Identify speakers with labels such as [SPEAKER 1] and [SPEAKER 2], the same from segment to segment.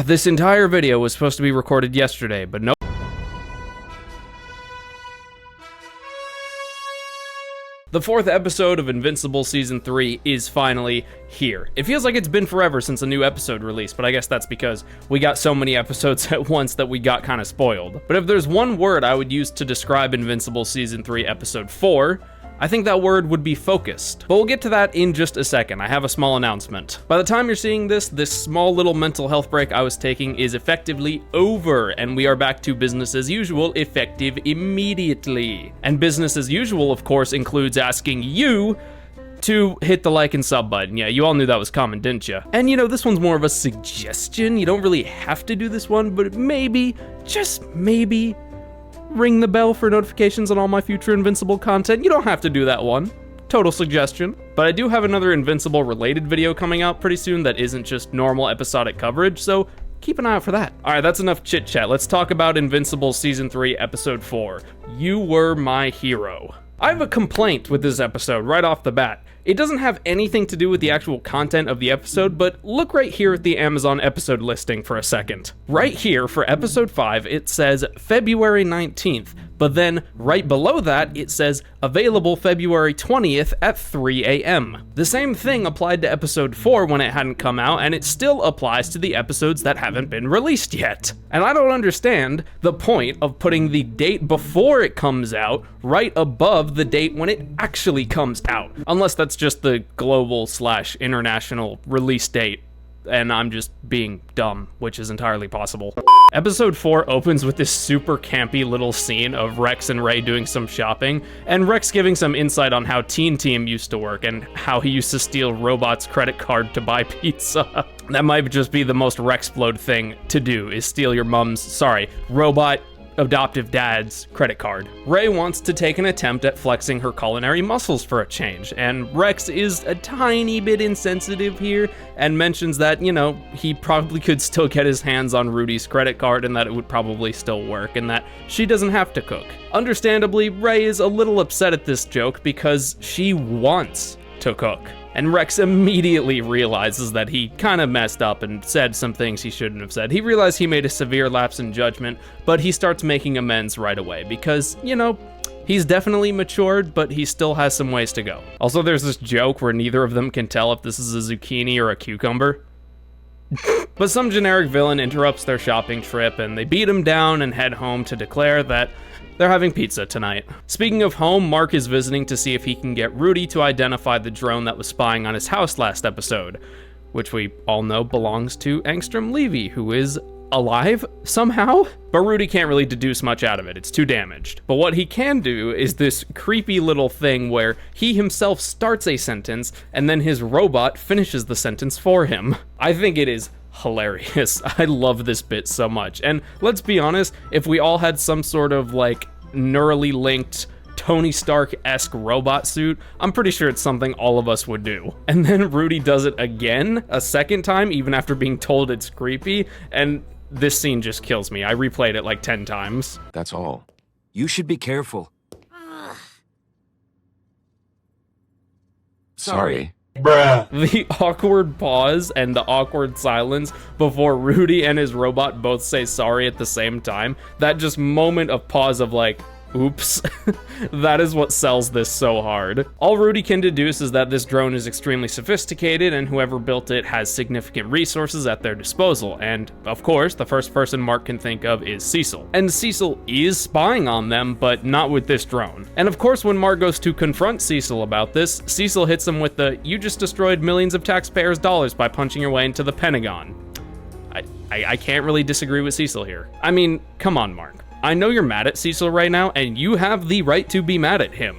[SPEAKER 1] This entire video was supposed to be recorded yesterday, but no. The fourth episode of Invincible Season 3 is finally here. It feels like it's been forever since a new episode released, but I guess that's because we got so many episodes at once that we got kind of spoiled. But if there's one word I would use to describe Invincible Season 3 Episode 4, I think that word would be focused. But we'll get to that in just a second. I have a small announcement. By the time you're seeing this small little mental health break I was taking is effectively over, and we are back to business as usual, effective immediately. And business as usual, of course, includes asking you to hit the like and sub button. Yeah, you all knew that was coming, didn't you? And you know, this one's more of a suggestion. You don't really have to do this one, but maybe, just maybe, ring the bell for notifications on all my future Invincible content. You don't have to do that one. Total suggestion. But I do have another Invincible related video coming out pretty soon that isn't just normal episodic coverage, so keep an eye out for that. Alright, that's enough chit chat. Let's talk about Invincible Season 3, Episode 4. You Were My Hero. I have a complaint with this episode right off the bat. It doesn't have anything to do with the actual content of the episode, but look right here at the Amazon episode listing for a second. Right here for episode 5, it says February 19th, but then right below that, it says available February 20th at 3 a.m. The same thing applied to episode 4 when it hadn't come out, and it still applies to the episodes that haven't been released yet. And I don't understand the point of putting the date before it comes out right above the date when it actually comes out. Unless that's just the global/international release date, and I'm just being dumb, which is entirely possible. Episode 4 opens with this super campy little scene of Rex and Ray doing some shopping, and Rex giving some insight on how Teen Team used to work and how he used to steal Robot's credit card to buy pizza. That might just be the most Rexplode thing to do, is steal your Robot adoptive dad's credit card. Ray wants to take an attempt at flexing her culinary muscles for a change, and Rex is a tiny bit insensitive here and mentions that, you know, he probably could still get his hands on Rudy's credit card and that it would probably still work and that she doesn't have to cook. Understandably, Ray is a little upset at this joke because she wants to cook. And Rex immediately realizes that he kind of messed up and said some things he shouldn't have said. He realized he made a severe lapse in judgment, but he starts making amends right away because, you know, he's definitely matured, but he still has some ways to go. Also, there's this joke where neither of them can tell if this is a zucchini or a cucumber. But some generic villain interrupts their shopping trip, and they beat him down and head home to declare that they're having pizza tonight. Speaking of home, Mark is visiting to see if he can get Rudy to identify the drone that was spying on his house last episode, which we all know belongs to Angstrom Levy, who is alive somehow? But Rudy can't really deduce much out of it, it's too damaged. But what he can do is this creepy little thing where he himself starts a sentence and then his robot finishes the sentence for him. I think it is hilarious. I love this bit so much. And let's be honest, if we all had some sort of like neurally linked Tony Stark-esque robot suit, I'm pretty sure it's something all of us would do. And then Rudy does it again, a second time, even after being told it's creepy, and this scene just kills me. I replayed it like 10 times.
[SPEAKER 2] That's all. You should be careful. Sorry.
[SPEAKER 3] Bruh.
[SPEAKER 1] The awkward pause and the awkward silence before Rudy and his robot both say sorry at the same time, that just moment of pause of like, oops, that is what sells this so hard. All Rudy can deduce is that this drone is extremely sophisticated and whoever built it has significant resources at their disposal. And of course, the first person Mark can think of is Cecil. And Cecil is spying on them, but not with this drone. And of course, when Mark goes to confront Cecil about this, Cecil hits him with the, "You just destroyed millions of taxpayers' dollars by punching your way into the Pentagon." I can't really disagree with Cecil here. I mean, come on, Mark. I know you're mad at Cecil right now, and you have the right to be mad at him,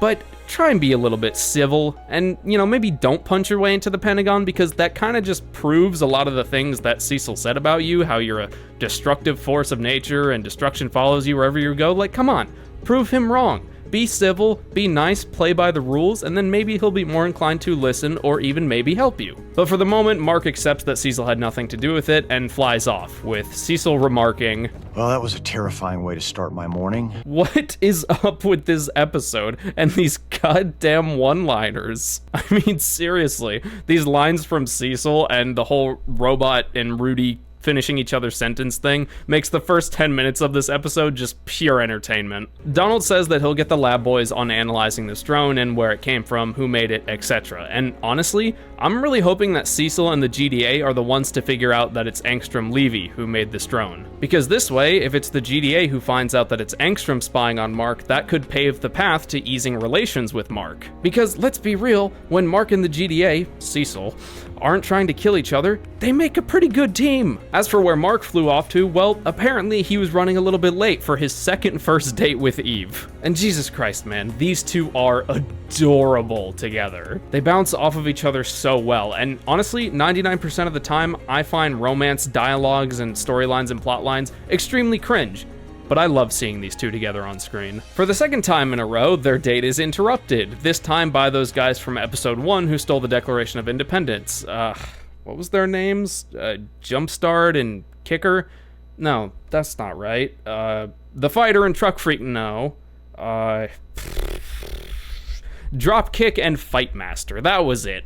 [SPEAKER 1] but try and be a little bit civil, and, you know, maybe don't punch your way into the Pentagon, because that kind of just proves a lot of the things that Cecil said about you, how you're a destructive force of nature, and destruction follows you wherever you go. Like, come on, prove him wrong. Be civil, be nice, play by the rules, and then maybe he'll be more inclined to listen or even maybe help you. But for the moment, Mark accepts that Cecil had nothing to do with it and flies off, with Cecil remarking,
[SPEAKER 3] "Well, that was a terrifying way to start my morning."
[SPEAKER 1] What is up with this episode and these goddamn one-liners? I mean, seriously, these lines from Cecil and the whole robot and Rudy finishing each other's sentence thing makes the first 10 minutes of this episode just pure entertainment. Donald says that he'll get the lab boys on analyzing this drone and where it came from, who made it, etc. And honestly, I'm really hoping that Cecil and the GDA are the ones to figure out that it's Angstrom Levy who made this drone. Because this way, if it's the GDA who finds out that it's Angstrom spying on Mark, that could pave the path to easing relations with Mark. Because let's be real, when Mark and the GDA, Cecil, aren't trying to kill each other, they make a pretty good team. As for where Mark flew off to, well, apparently he was running a little bit late for his second first date with Eve. And Jesus Christ, man, these two are adorable together. They bounce off of each other so well, and honestly, 99% of the time, I find romance dialogues and storylines and plot lines extremely cringe. But I love seeing these two together on screen. For the second time in a row, their date is interrupted, this time by those guys from episode 1 who stole the Declaration of Independence. What was their names? Jumpstart and Kicker? No, that's not right. The Fighter and Truck Freak, no. Dropkick and Fight Master, that was it.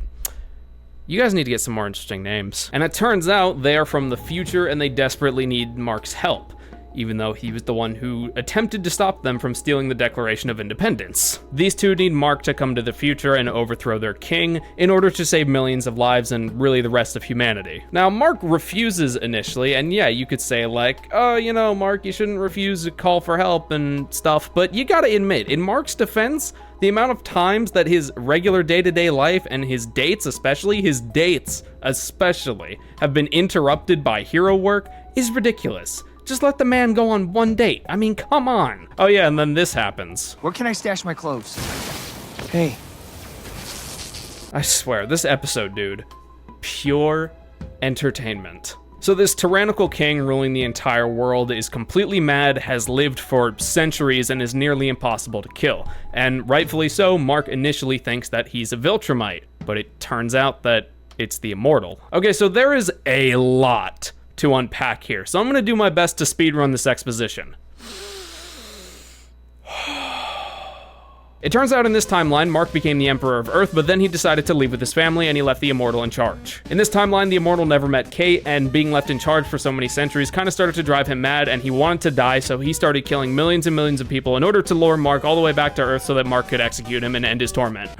[SPEAKER 1] You guys need to get some more interesting names. And it turns out they are from the future and they desperately need Mark's help, even though he was the one who attempted to stop them from stealing the Declaration of Independence. These two need Mark to come to the future and overthrow their king in order to save millions of lives and really the rest of humanity. Now, Mark refuses initially, and yeah, you could say like, oh, you know, Mark, you shouldn't refuse a call for help and stuff, but you gotta admit, in Mark's defense, the amount of times that his regular day-to-day life and his dates especially, have been interrupted by hero work is ridiculous. Just let the man go on one date. I mean, come on. Oh yeah, and then this happens.
[SPEAKER 4] Where can I stash my clothes? Hey.
[SPEAKER 1] I swear, this episode, dude, pure entertainment. So this tyrannical king ruling the entire world is completely mad, has lived for centuries, and is nearly impossible to kill. And rightfully so, Mark initially thinks that he's a Viltrumite, but it turns out that it's the Immortal. Okay, so there is a lot to unpack here, so I'm gonna do my best to speedrun this exposition. It turns out in this timeline, Mark became the Emperor of Earth, but then he decided to leave with his family and he left the Immortal in charge. In this timeline, the Immortal never met Kate, and being left in charge for so many centuries kind of started to drive him mad, and he wanted to die, so he started killing millions and millions of people in order to lure Mark all the way back to Earth so that Mark could execute him and end his torment.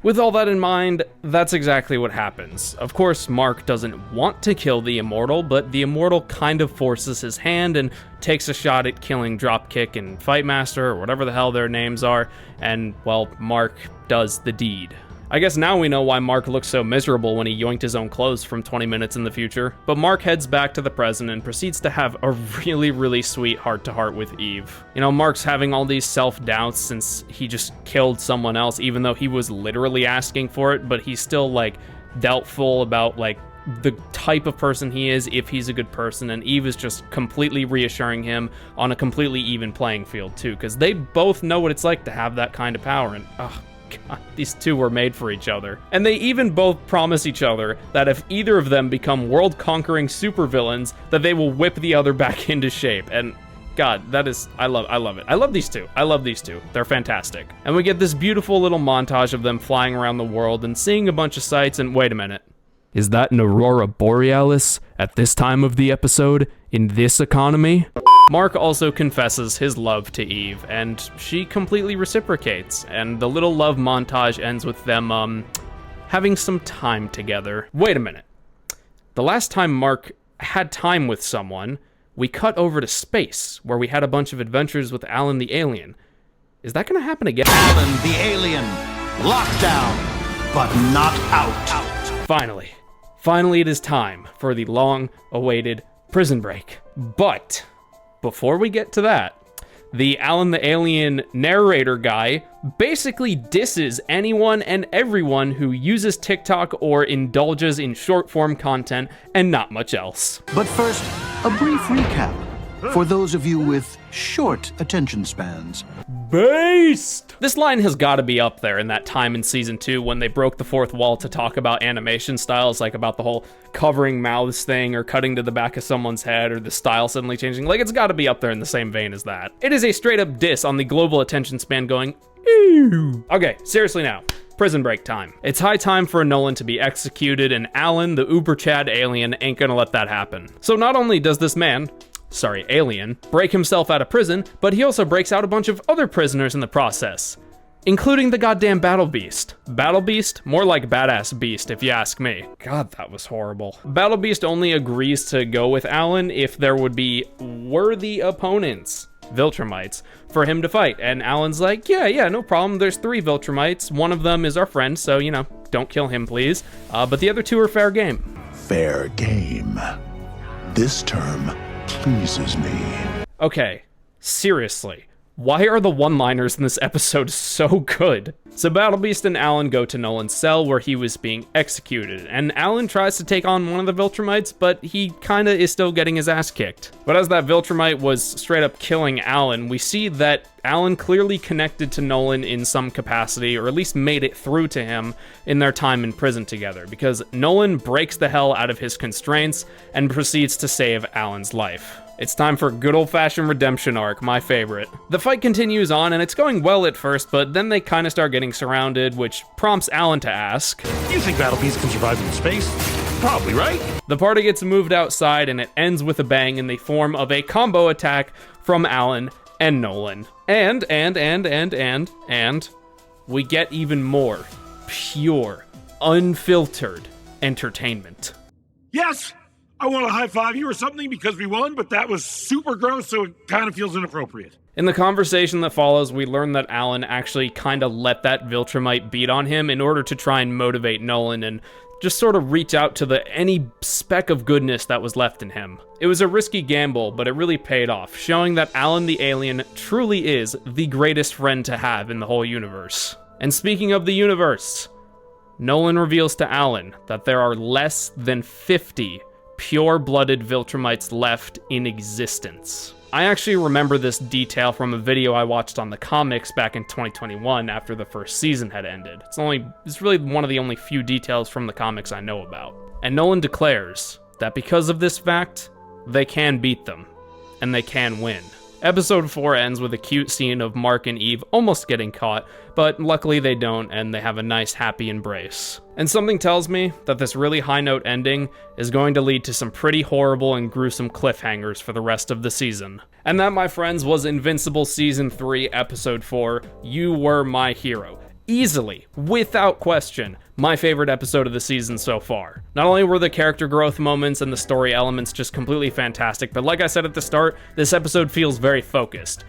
[SPEAKER 1] With all that in mind, that's exactly what happens. Of course, Mark doesn't want to kill the Immortal, but the Immortal kind of forces his hand and takes a shot at killing Dropkick and Fightmaster, or whatever the hell their names are, and, well, Mark does the deed. I guess now we know why Mark looks so miserable when he yoinked his own clothes from 20 minutes in the future. But Mark heads back to the present and proceeds to have a really, really sweet heart-to-heart with Eve. You know, Mark's having all these self-doubts since he just killed someone else, even though he was literally asking for it, but he's still, like, doubtful about, like, the type of person he is, if he's a good person, and Eve is just completely reassuring him on a completely even playing field, too, because they both know what it's like to have that kind of power, and, ugh. God, these two were made for each other. And they even both promise each other that if either of them become world-conquering supervillains, that they will whip the other back into shape. And God, that is, I love it. I love these two. They're fantastic. And we get this beautiful little montage of them flying around the world and seeing a bunch of sights, and wait a minute. Is that an Aurora Borealis at this time of the episode, in this economy? Mark also confesses his love to Eve, and she completely reciprocates, and the little love montage ends with them, having some time together. Wait a minute. The last time Mark had time with someone, we cut over to space, where we had a bunch of adventures with Alan the Alien. Is that gonna happen again?
[SPEAKER 5] Alan the Alien, locked down, but not out.
[SPEAKER 1] Finally it is time for the long-awaited prison break. But before we get to that, the Alan the Alien narrator guy basically disses anyone and everyone who uses TikTok or indulges in short-form content and not much else.
[SPEAKER 5] But first, a brief recap for those of you with short attention spans.
[SPEAKER 1] Based! This line has got to be up there in that time in season 2 when they broke the fourth wall to talk about animation styles, like about the whole covering mouths thing or cutting to the back of someone's head or the style suddenly changing. Like, it's got to be up there in the same vein as that. It is a straight up diss on the global attention span going, ew. Okay, seriously now. Prison break time. It's high time for Nolan to be executed, and Alan, the Uber Chad alien, ain't gonna let that happen. So not only does this alien, break himself out of prison, but he also breaks out a bunch of other prisoners in the process, including the goddamn Battle Beast. Battle Beast? More like Badass Beast, if you ask me. God, that was horrible. Battle Beast only agrees to go with Alan if there would be worthy opponents, Viltrumites, for him to fight. And Alan's like, yeah, no problem. There's 3 Viltrumites. One of them is our friend, so, you know, don't kill him, please. But the other 2 are fair game.
[SPEAKER 5] Fair game. This term pleases me.
[SPEAKER 1] Okay, seriously. Why are the one-liners in this episode so good? So Battle Beast and Alan go to Nolan's cell where he was being executed, and Alan tries to take on one of the Viltrumites, but he kinda is still getting his ass kicked. But as that Viltrumite was straight up killing Alan, we see that Alan clearly connected to Nolan in some capacity, or at least made it through to him in their time in prison together, because Nolan breaks the hell out of his constraints and proceeds to save Alan's life. It's time for good old-fashioned redemption arc, my favorite. The fight continues on, and it's going well at first, but then they kind of start getting surrounded, which prompts Alan to ask,
[SPEAKER 6] You think Battle Beast can survive in space? Probably, right?
[SPEAKER 1] The party gets moved outside, and it ends with a bang in the form of a combo attack from Alan and Nolan. And we get even more pure, unfiltered entertainment.
[SPEAKER 6] Yes! I want to high-five you or something because we won, but that was super gross, so it kind of feels inappropriate.
[SPEAKER 1] In the conversation that follows, we learn that Alan actually kind of let that Viltrumite beat on him in order to try and motivate Nolan and just sort of reach out to any speck of goodness that was left in him. It was a risky gamble, but it really paid off, showing that Alan the alien truly is the greatest friend to have in the whole universe. And speaking of the universe, Nolan reveals to Alan that there are less than 50 pure-blooded Viltrumites left in existence. I actually remember this detail from a video I watched on the comics back in 2021 after the first season had ended. It's really one of the only few details from the comics I know about. And Nolan declares that because of this fact, they can beat them, and they can win. Episode 4 ends with a cute scene of Mark and Eve almost getting caught, but luckily they don't, and they have a nice happy embrace. And something tells me that this really high-note ending is going to lead to some pretty horrible and gruesome cliffhangers for the rest of the season. And that, my friends, was Invincible Season 3, Episode 4, You Were My Hero. Easily, without question, my favorite episode of the season so far. Not only were the character growth moments and the story elements just completely fantastic, but like I said at the start, this episode feels very focused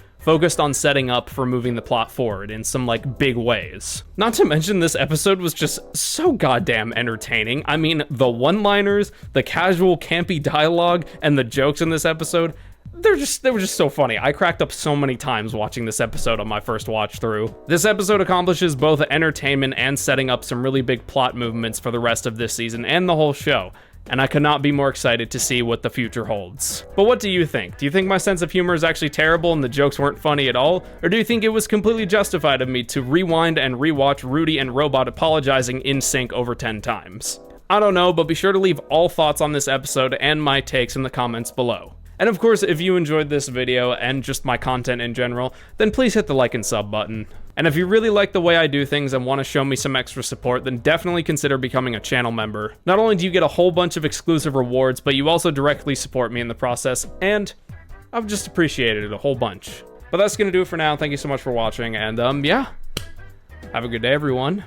[SPEAKER 1] on setting up for moving the plot forward in some, big ways. Not to mention, this episode was just so goddamn entertaining. I mean, the one-liners, the casual campy dialogue, and the jokes in this episode, they were just so funny. I cracked up so many times watching this episode on my first watch through. This episode accomplishes both entertainment and setting up some really big plot movements for the rest of this season and the whole show, and I could not be more excited to see what the future holds. But what do you think? Do you think my sense of humor is actually terrible and the jokes weren't funny at all? Or do you think it was completely justified of me to rewind and rewatch Rudy and Robot apologizing in sync over 10 times? I don't know, but be sure to leave all thoughts on this episode and my takes in the comments below. And of course, if you enjoyed this video and just my content in general, then please hit the like and sub button. And if you really like the way I do things and want to show me some extra support, then definitely consider becoming a channel member. Not only do you get a whole bunch of exclusive rewards, but you also directly support me in the process, and I've just appreciated it a whole bunch. But that's gonna do it for now. Thank you so much for watching, and yeah, have a good day, everyone.